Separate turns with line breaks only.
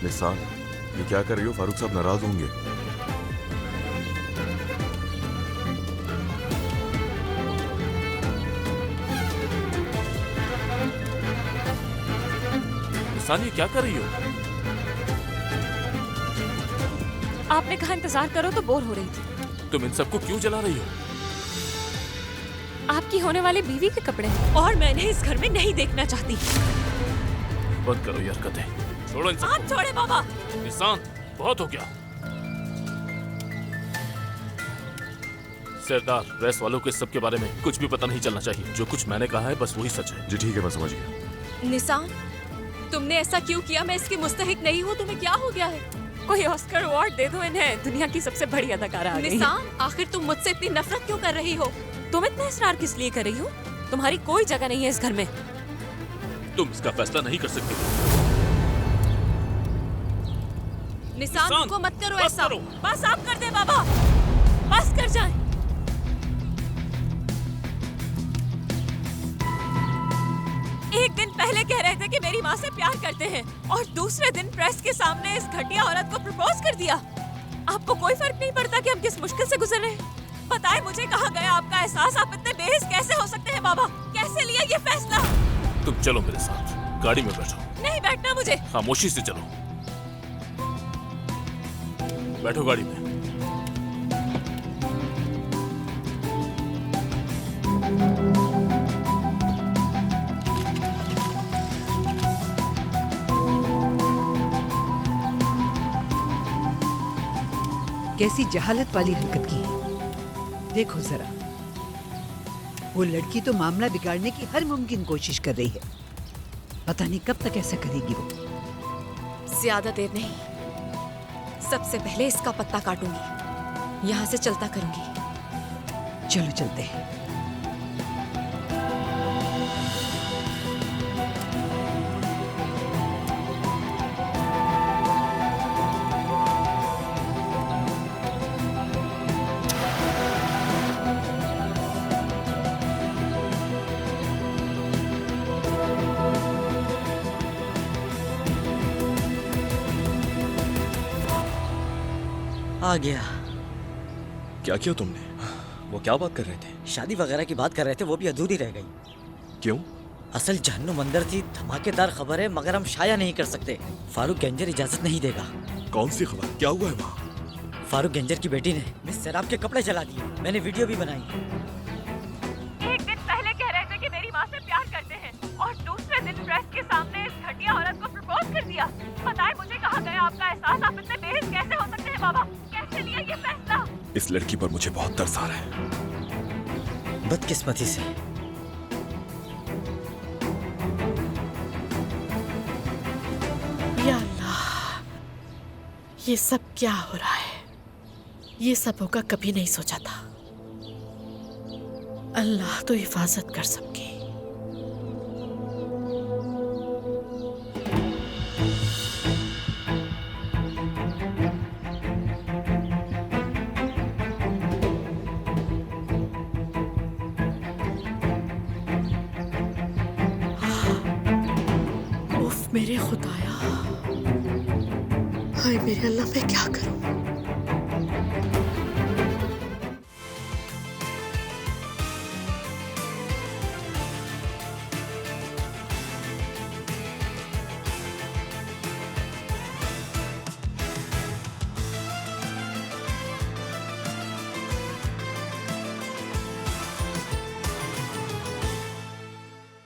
निसार, ये क्या कर रही हो? फारूक साहब नाराज होंगे।
निसान, ये क्या कर रही हो?
आपने कहा इंतजार करो तो बोर हो रही थी।
तुम इन सबको क्यों जला रही हो?
आपकी होने वाली बीवी के कपड़े और मैंने इस घर में नहीं देखना चाहती।
बंद करो ये हरकतें, छोड़ो इन सबको।
आप छोड़े बाबा।
निसान, बहुत हो गया। सरदार, प्रेस वालों को इस सब के बारे में कुछ भी पता नहीं चलना चाहिए। जो कुछ मैंने कहा है बस वही सच है।
जी ठीक है, मैं समझ गया।
निसान, तुमने ऐसा क्यों किया? मैं इसकी मुस्तहिक नहीं हूँ। तुम्हें क्या हो गया है? कोई ऑस्कर अवार्ड दे दो इन्हें। दुनिया की सबसे बड़ी अदाकारा आ गई है। निसान, आखिर तुम मुझसे इतनी नफरत क्यों कर रही हो? तुम इतना इसरार किस लिए कर रही हो? तुम्हारी कोई जगह नहीं है इस घर में।
तुम इसका फैसला नहीं कर सकती।
निसान को मत करो
बस
ऐसा।
करो।
बस आप कर दे बाबा, बस कर जाए। एक दिन पहले कह रहे थे कि मेरी माँ से प्यार करते हैं और दूसरे दिन प्रेस के सामने इस घटिया औरत को प्रपोज कर दिया। आपको कोई फर्क नहीं पड़ता कि हम किस मुश्किल से गुजर रहे हैं? बताएं मुझे, कहाँ गया आपका एहसास? आप इतने बेहिस कैसे हो सकते हैं बाबा? कैसे लिया ये फैसला?
तुम चलो मेरे साथ, गाड़ी में बैठो।
नहीं बैठना मुझे।
खामोशी से चलो, बैठो गाड़ी में।
कैसी जहालत वाली हरकत की है। देखो जरा, वो लड़की तो मामला बिगाड़ने की हर मुमकिन कोशिश कर रही है। पता नहीं कब तक ऐसा करेगी वो।
ज्यादा देर नहीं, सबसे पहले इसका पत्ता काटूंगी, यहाँ से चलता करूंगी।
चलो चलते हैं।
आ गया।
क्या किया तुमने? वो क्या बात कर रहे थे?
शादी वगैरह की बात कर रहे थे, वो भी अधूरी रह गई।
क्यों?
असल जहन्नुम अंदर थी, धमाकेदार खबर है मगर हम शाया नहीं कर सकते। फारूक गंजर इजाजत नहीं देगा।
कौन सी खबर? क्या हुआ है वहाँ?
फारूक गंजर की बेटी ने मिस सैराब के कपड़े जला दिए। मैंने वीडियो भी बनाई।
एक दिन पहले कह रहे थे कि मेरी माँ से प्यार करते हैं और दूसरे दिन प्रेस के सामने इस घटिया औरत को प्रपोज कर दिया। बताएं मुझे, कहाँ गया आपका एहसास? आप इतने बेहिस कैसे हो सकते हैं बाबा? कैसे लिया ये फैसला?
इस लड़की पर मुझे बहुत तरस आ रहा है।
बदकिस्मती से
या अल्लाह, ये सब क्या हो रहा है? ये सब होगा कभी नहीं सोचा था। अल्लाह तो हिफाजत कर सबकी। उफ मेरे खुदाया, हाय मेरे अल्लाह, मैं क्या करूं?